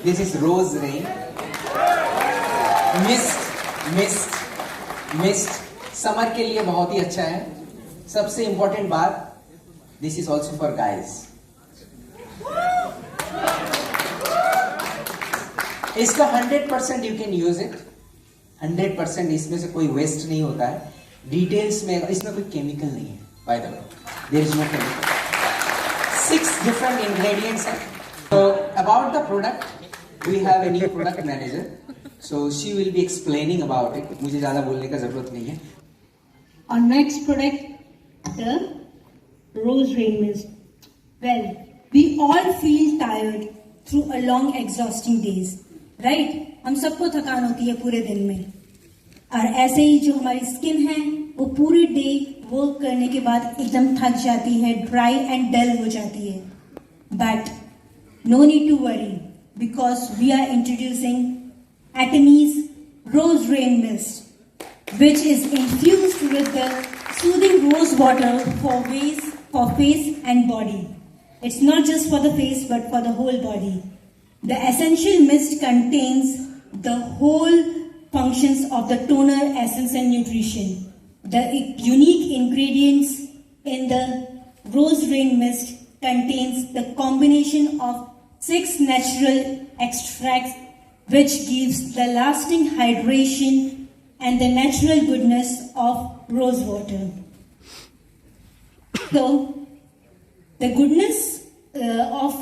This is rose rain. Mist summer के लिए बहुत ही अच्छा है. सबसे इंपॉर्टेंट बात, this is also for guys. इसका 100% यू कैन यूज इट. 100% इसमें से कोई वेस्ट नहीं होता है. डिटेल्स में इसमें कोई केमिकल नहीं है. By the way, there is no chemical. 6 different ingredients हैं. So about the product, we have a new product manager. So she will be explaining about it. मुझे ज़्यादा बोलने का ज़रूरत नहीं है. Our next product, the Rose Rain Mist. Well, we all feel tired through a long exhausting days, right? हम सबको थकान होती है पूरे दिन में. और ऐसे ही जो हमारी स्किन है, वो पूरी डे वर्क करने के बाद एकदम थक जाती है, ड्राई एंड डल हो जाती है. But no need to worry, because we are introducing Atomies Rose Rain Mist, which is infused with the soothing rose water for face and body. It's not just for the face but for the whole body. The essential mist contains the whole functions of the toner, essence and nutrition. The unique ingredients in the Rose Rain Mist contains the combination of 6 natural extracts, which gives the lasting hydration and the natural goodness of rose water. So, the goodness of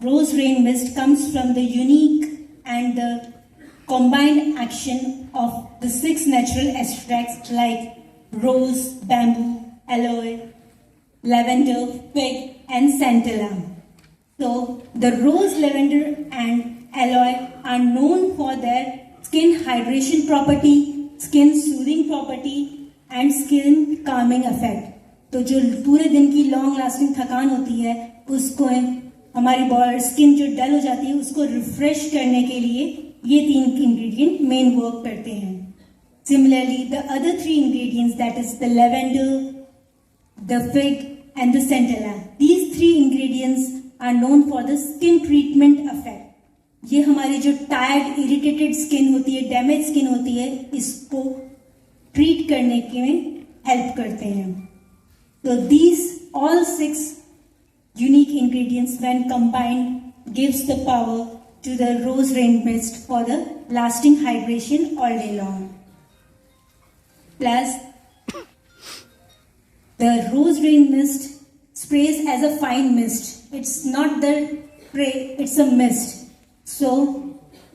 Rose Rain Mist comes from the unique and the combined action of the 6 natural extracts like rose, bamboo, aloe, lavender, fig and centella. So, the rose, lavender and aloe are known for their skin hydration property, skin soothing property and skin calming effect. तो जो पूरे दिन की long lasting थकान होती है, उसको हमारी बॉडी स्किन जो डल हो जाती है उसको रिफ्रेश करने के लिए ये 3 इंग्रेडिएंट मेन वर्क करते हैं. Similarly, the other 3 ingredients, that is the lavender, the fig and the centella, these 3 ingredients are known for the skin treatment effect. ये हमारी जो टायर्ड इरिटेटेड स्किन होती है, डैमेज स्किन होती है, इसको ट्रीट करने के में हेल्प करते हैं. तो these all 6 unique ingredients when combined gives the power to the Rose Rain Mist for the lasting hydration all day long. Plus, the Rose Rain Mist sprays as a fine mist. It's not the spray, it's a mist. So,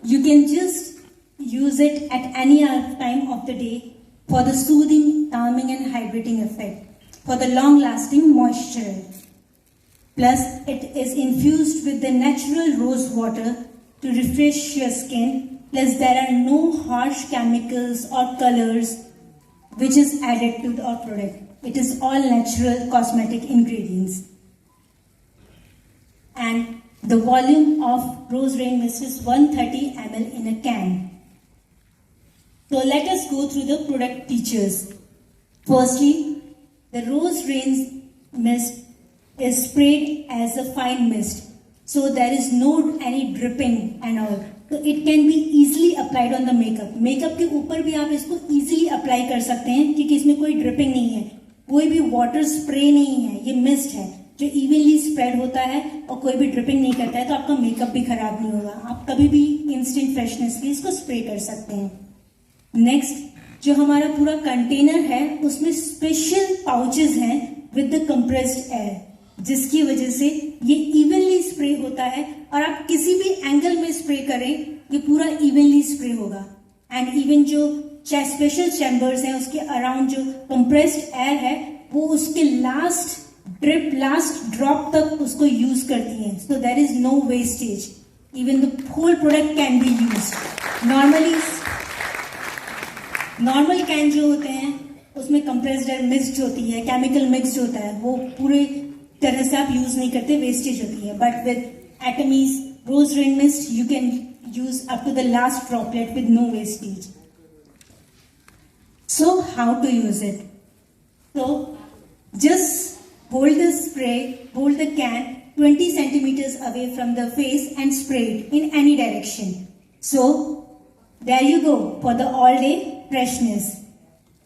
you can just use it at any other time of the day for the soothing, calming and hydrating effect, for the long-lasting moisture. Plus, it is infused with the natural rose water to refresh your skin. Plus, there are no harsh chemicals or colors which is added to our product. It is all natural cosmetic ingredients. And the volume of Rose Rain Mist is 130 ml in a can. So let us go through the product features. Firstly, the Rose Rain Mist is sprayed as a fine mist. So there is no any dripping and all. So it can be easily applied on the makeup. Makeup के ऊपर भी आप इसको easily apply कर सकते हैं क्योंकि इसमें कोई dripping नहीं है. कोई भी water spray नहीं है. ये mist है जो इवनली स्प्रेड होता है और कोई भी ड्रिपिंग नहीं करता है, तो आपका मेकअप भी खराब नहीं होगा. आप कभी भी इंस्टेंट फ्रेशनेस के इसको स्प्रे कर सकते हैं. नेक्स्ट, जो हमारा पूरा कंटेनर है उसमें स्पेशल पाउचेस हैं विद द कंप्रेस्ड एयर, जिसकी वजह से ये इवनली स्प्रे होता है और आप किसी भी एंगल में स्प्रे करें ये पूरा इवनली स्प्रे होगा. एंड इवन जो स्पेशल चैम्बर्स हैं उसके अराउंड जो कंप्रेस्ड एयर है वो उसके लास्ट ड्रॉप तक उसको यूज करती हैं. So there is no wastage. Even the whole product can be used. Normal can जो होते हैं उसमें कंप्रेस्ड एयर मिक्स्ड होती है, केमिकल मिक्स्ड होता है, वो पूरे तरह से आप यूज नहीं करते, वेस्टेज होती है. But with Atomies Rose Rain Mist you can use up to the last droplet with no wastage. So how to use it? So Just hold the can 20 centimeters away from the face and spray it in any direction. So, there you go for the all day freshness.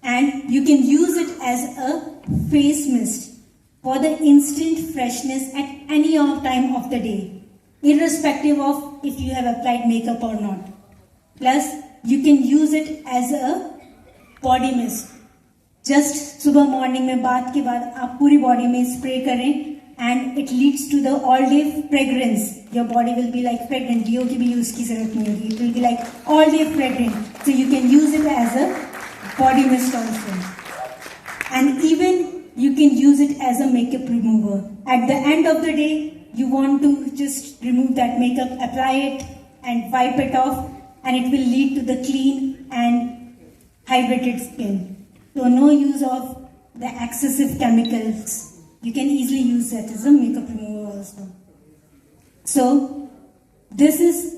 And you can use it as a face mist for the instant freshness at any time of the day, irrespective of if you have applied makeup or not. Plus, you can use it as a body mist. Just सुबह morning में बात के बाद आप पूरी body में spray करें and it leads to the all day fragrance. Your body will be like fragrant. Deo की भी यूज की जरूरत नहीं होगी. It will be like all day fragrant. So you can use it as a body mist also. And even you can use it as a makeup remover. At the end of the day, you want to just remove that makeup, apply it and wipe it off, and it will lead to the clean and hydrated skin. So no use of the excessive chemicals. You can easily use that as a makeup remover also. So this is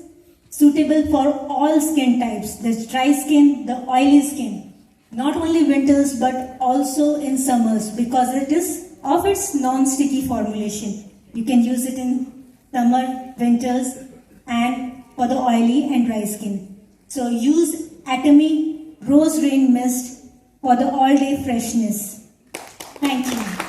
suitable for all skin types, the dry skin, the oily skin. Not only winters but also in summers, because it is of its non-sticky formulation. You can use it in summer, winters, and for the oily and dry skin. So use Atomy Rose Rain Mist for the all-day freshness. Thank you.